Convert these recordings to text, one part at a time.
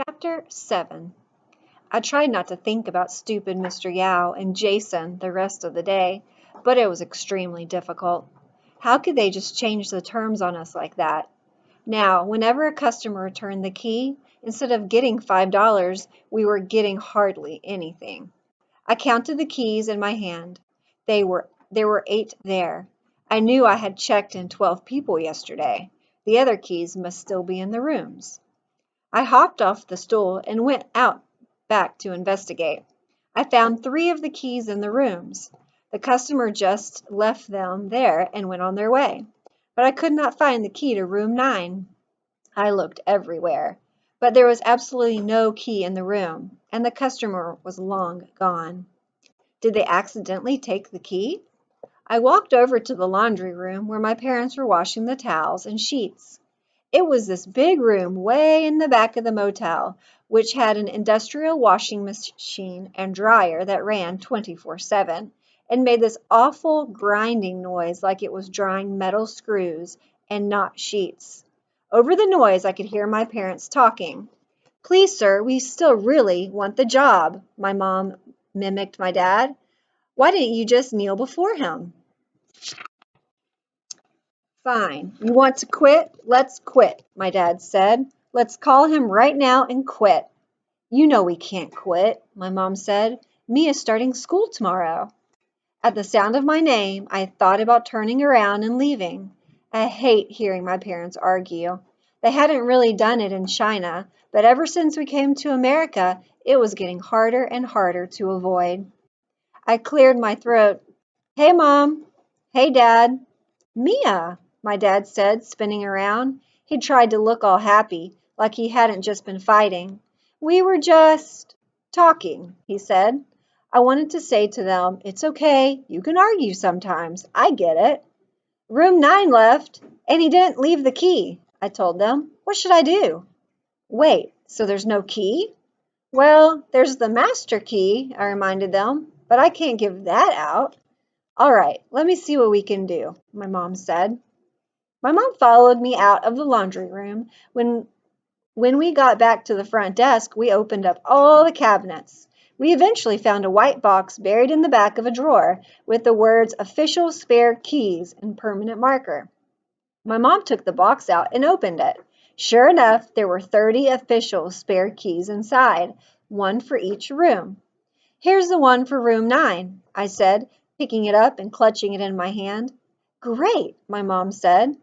Chapter 7. I tried not to think about stupid Mr. Yao and Jason the rest of the day, but it was extremely difficult. How could they just change the terms on us like that? Now, whenever a customer returned the key, instead of getting $5, we were getting hardly anything. I counted the keys in my hand. There were 8 there. I knew I had checked in 12 people yesterday. The other keys must still be in the rooms. I hopped off the stool and went out back to investigate. I found 3 of the keys in the rooms. The customer just left them there and went on their way. But I could not find the key to room 9. I looked everywhere, but there was absolutely no key in the room, and the customer was long gone. Did they accidentally take the key? I walked over to the laundry room where my parents were washing the towels and sheets. It was this big room way in the back of the motel, which had an industrial washing machine and dryer that ran 24/7 and made this awful grinding noise like it was drying metal screws and not sheets. Over the noise, I could hear my parents talking. "Please, sir, we still really want the job," my mom mimicked my dad. "Why didn't you just kneel before him?" "Fine. You want to quit? Let's quit," my dad said. "Let's call him right now and quit." "You know we can't quit," my mom said. "Mia's starting school tomorrow." At the sound of my name, I thought about turning around and leaving. I hate hearing my parents argue. They hadn't really done it in China, but ever since we came to America, it was getting harder and harder to avoid. I cleared my throat. "Hey, Mom." "Hey, Dad." "Mia," my dad said, spinning around. He tried to look all happy, like he hadn't just been fighting. "We were just talking," he said. I wanted to say to them, "It's okay, you can argue sometimes, I get it." "Room 9 left, and he didn't leave the key," I told them. "What should I do?" "Wait, so there's no key?" "Well, there's the master key," I reminded them, "but I can't give that out." "All right, let me see what we can do," my mom said. My mom followed me out of the laundry room. When we got back to the front desk, we opened up all the cabinets. We eventually found a white box buried in the back of a drawer with the words "Official Spare Keys" in permanent marker. My mom took the box out and opened it. Sure enough, there were 30 official spare keys inside, one for each room. "Here's the one for room 9, I said, picking it up and clutching it in my hand. "Great," my mom said.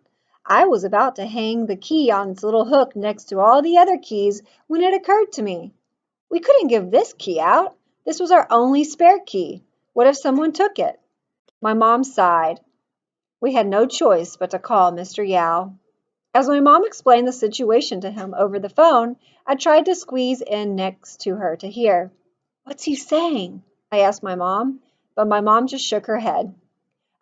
I was about to hang the key on its little hook next to all the other keys when it occurred to me. We couldn't give this key out. This was our only spare key. What if someone took it? My mom sighed. We had no choice but to call Mr. Yao. As my mom explained the situation to him over the phone, I tried to squeeze in next to her to hear. "What's he saying?" I asked my mom, but my mom just shook her head.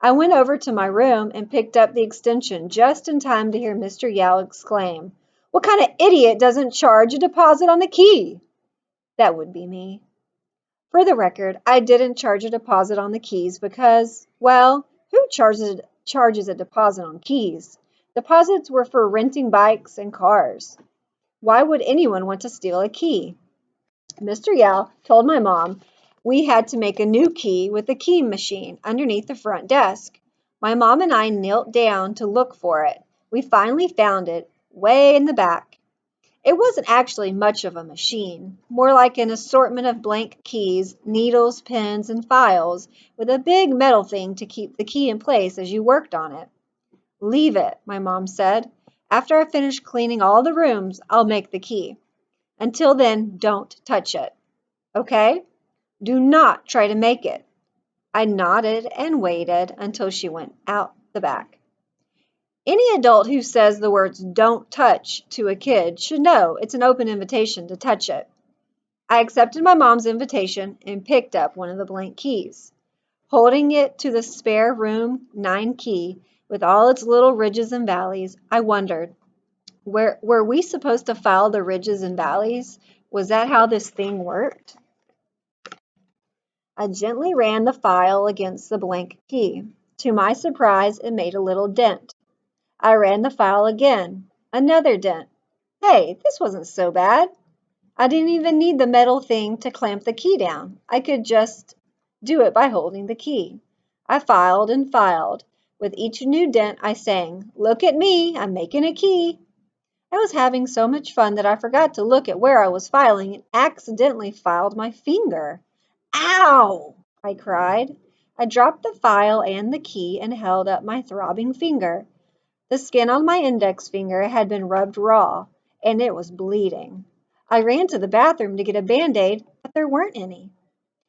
I went over to my room and picked up the extension just in time to hear Mr. Yao exclaim, "What kind of idiot doesn't charge a deposit on the key?" That would be me. For the record, I didn't charge a deposit on the keys because, well, who charges a deposit on keys? Deposits were for renting bikes and cars. Why would anyone want to steal a key? Mr. Yao told my mom we had to make a new key with the key machine underneath the front desk. My mom and I knelt down to look for it. We finally found it, way in the back. It wasn't actually much of a machine, more like an assortment of blank keys, needles, pens, and files, with a big metal thing to keep the key in place as you worked on it. "Leave it," my mom said. "After I finish cleaning all the rooms, I'll make the key. Until then, don't touch it. Okay? Do not try to make it." I nodded and waited until she went out the back. Any adult who says the words "don't touch" to a kid should know it's an open invitation to touch it. I accepted my mom's invitation and picked up one of the blank keys. Holding it to the spare room 9 key with all its little ridges and valleys, I wondered, were we supposed to file the ridges and valleys? Was that how this thing worked? I gently ran the file against the blank key. To my surprise, it made a little dent. I ran the file again. Another dent. Hey, this wasn't so bad. I didn't even need the metal thing to clamp the key down. I could just do it by holding the key. I filed and filed. With each new dent, I sang, "Look at me, I'm making a key." I was having so much fun that I forgot to look at where I was filing and accidentally filed my finger. Ow! I cried. I dropped the file and the key and held up my throbbing finger. The skin on my index finger had been rubbed raw, and it was bleeding. I ran to the bathroom to get a Band-Aid, but there weren't any.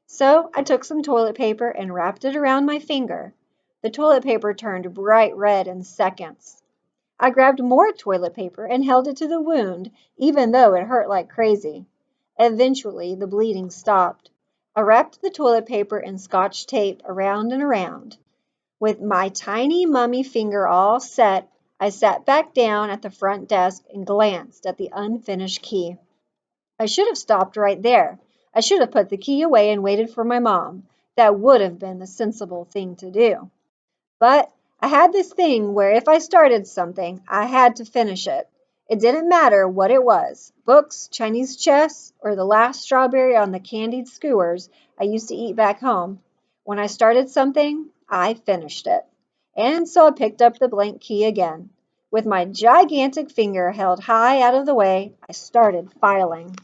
So I took some toilet paper and wrapped it around my finger. The toilet paper turned bright red in seconds. I grabbed more toilet paper and held it to the wound, even though it hurt like crazy. Eventually, the bleeding stopped. I wrapped the toilet paper in Scotch tape around and around. With my tiny mummy finger all set, I sat back down at the front desk and glanced at the unfinished key. I should have stopped right there. I should have put the key away and waited for my mom. That would have been the sensible thing to do. But I had this thing where if I started something, I had to finish it. It didn't matter what it was, books, Chinese chess, or the last strawberry on the candied skewers I used to eat back home. When I started something, I finished it. And so I picked up the blank key again. With my gigantic finger held high out of the way, I started filing.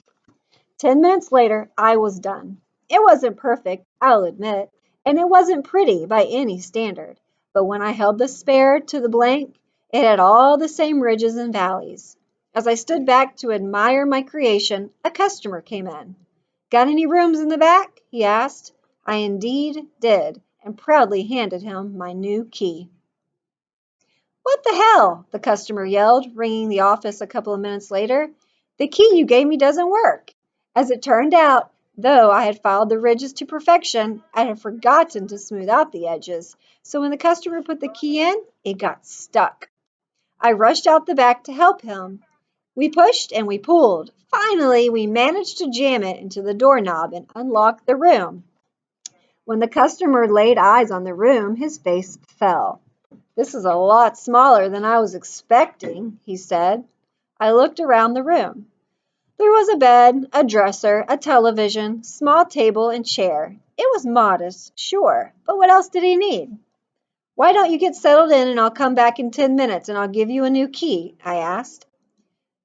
10 minutes later, I was done. It wasn't perfect, I'll admit, and it wasn't pretty by any standard. But when I held the spare to the blank, it had all the same ridges and valleys. As I stood back to admire my creation, a customer came in. "Got any rooms in the back?" he asked. I indeed did, and proudly handed him my new key. "What the hell?" the customer yelled, ringing the office a couple of minutes later. "The key you gave me doesn't work." As it turned out, though I had filed the ridges to perfection, I had forgotten to smooth out the edges, so when the customer put the key in, it got stuck. I rushed out the back to help him. We pushed and we pulled. Finally, we managed to jam it into the doorknob and unlock the room. When the customer laid eyes on the room, his face fell. "This is a lot smaller than I was expecting," he said. I looked around the room. There was a bed, a dresser, a television, small table and chair. It was modest, sure, but what else did he need? "Why don't you get settled in and I'll come back in 10 minutes and I'll give you a new key?" I asked.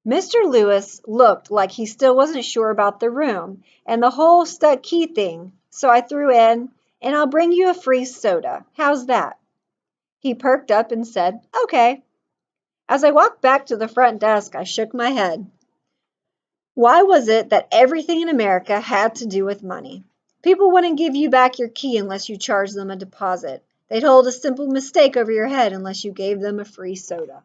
Mr. Lewis looked like he still wasn't sure about the room and the whole stuck key thing, so I threw in, "And I'll bring you a free soda. How's that?" He perked up and said, "Okay." As I walked back to the front desk, I shook my head. Why was it that everything in America had to do with money? People wouldn't give you back your key unless you charged them a deposit. They'd hold a simple mistake over your head unless you gave them a free soda.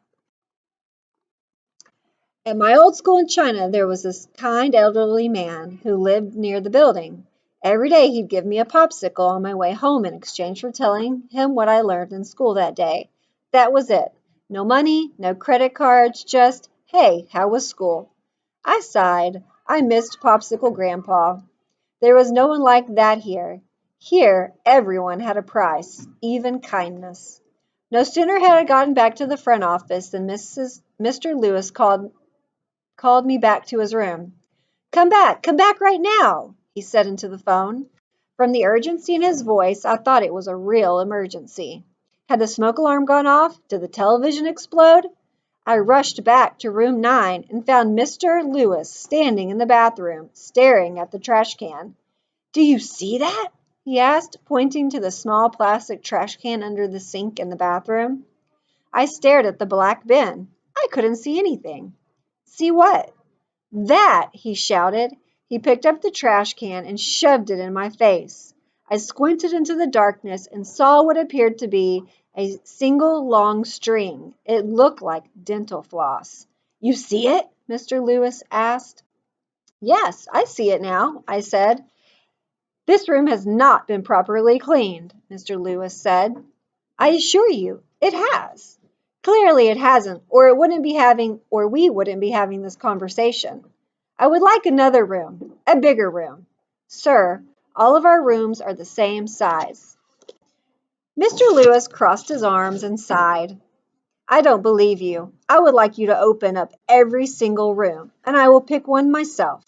At my old school in China, there was this kind elderly man who lived near the building. Every day he'd give me a popsicle on my way home in exchange for telling him what I learned in school that day. That was it. No money, no credit cards, just, "Hey, how was school?" I sighed. I missed Popsicle Grandpa. There was no one like that here. Here, everyone had a price, even kindness. No sooner had I gotten back to the front office than Mr. Lewis called me back to his room. Come back right now," he said into the phone. From the urgency in his voice, I thought it was a real emergency. Had the smoke alarm gone off? Did the television explode? I rushed back to room 9 and found Mr. Lewis standing in the bathroom, staring at the trash can. "Do you see that?" he asked, pointing to the small plastic trash can under the sink in the bathroom. I stared at the black bin. I couldn't see anything. "See what?" "That!" he shouted. He picked up the trash can and shoved it in my face. I squinted into the darkness and saw what appeared to be a single long string. It looked like dental floss. "You see it?" Mr. Lewis asked. "Yes, I see it now," I said. "This room has not been properly cleaned," Mr. Lewis said. "I assure you, it has." "Clearly it hasn't, or we wouldn't be having this conversation. I would like another room, a bigger room. Sir, all of our rooms are the same size." Mr. Lewis crossed his arms and sighed. "I don't believe you. I would like you to open up every single room, and I will pick one myself."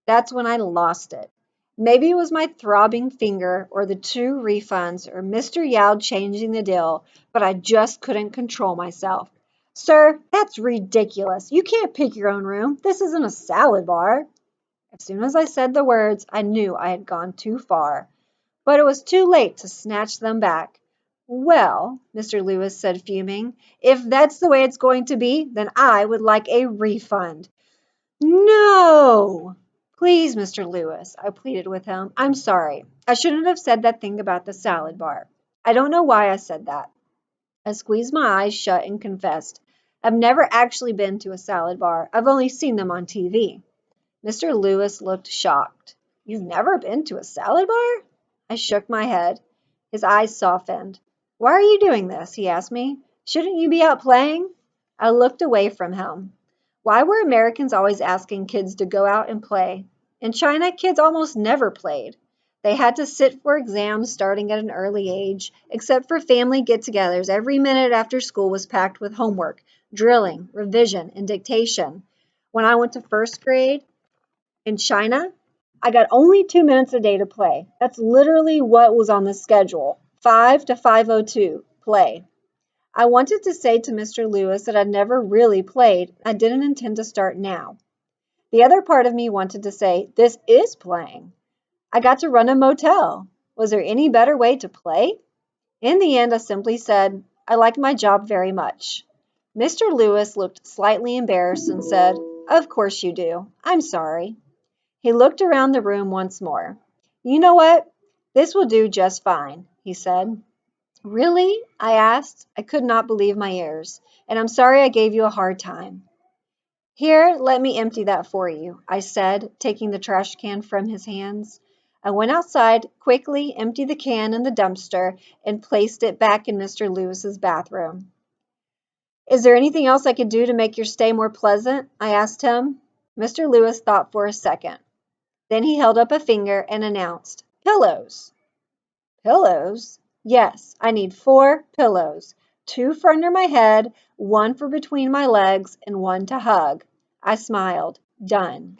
That's when I lost it. Maybe it was my throbbing finger or the 2 refunds or Mr. Yao changing the deal, but I just couldn't control myself. Sir, that's ridiculous. You can't pick your own room. This isn't a salad bar. As soon as I said the words, I knew I had gone too far. But it was too late to snatch them back. Well, Mr. Lewis said, fuming, if that's the way it's going to be, then I would like a refund. No! Please, Mr. Lewis, I pleaded with him. I'm sorry. I shouldn't have said that thing about the salad bar. I don't know why I said that. I squeezed my eyes shut and confessed. I've never actually been to a salad bar. I've only seen them on TV. Mr. Lewis looked shocked. You've never been to a salad bar? I shook my head. His eyes softened. Why are you doing this? He asked me. Shouldn't you be out playing? I looked away from him. Why were Americans always asking kids to go out and play? In China, kids almost never played. They had to sit for exams starting at an early age, except for family get-togethers. Every minute after school was packed with homework, drilling, revision, and dictation. When I went to first grade in China, I got only 2 minutes a day to play. That's literally what was on the schedule. 5 to 5:02, play. I wanted to say to Mr. Lewis that I'd never really played. I didn't intend to start now. The other part of me wanted to say, this is playing. I got to run a motel. Was there any better way to play? In the end, I simply said, I like my job very much. Mr. Lewis looked slightly embarrassed and said, of course you do. I'm sorry. He looked around the room once more. You know what? This will do just fine, he said. Really? I asked. I could not believe my ears. And I'm sorry I gave you a hard time. Here, let me empty that for you, I said, taking the trash can from his hands. I went outside, quickly emptied the can in the dumpster, and placed it back in Mr. Lewis's bathroom. Is there anything else I could do to make your stay more pleasant? I asked him. Mr. Lewis thought for a second. Then he held up a finger and announced, pillows. Pillows? Yes, I need 4 pillows. 2 for under my head, 1 for between my legs, and 1 to hug. I smiled. Done.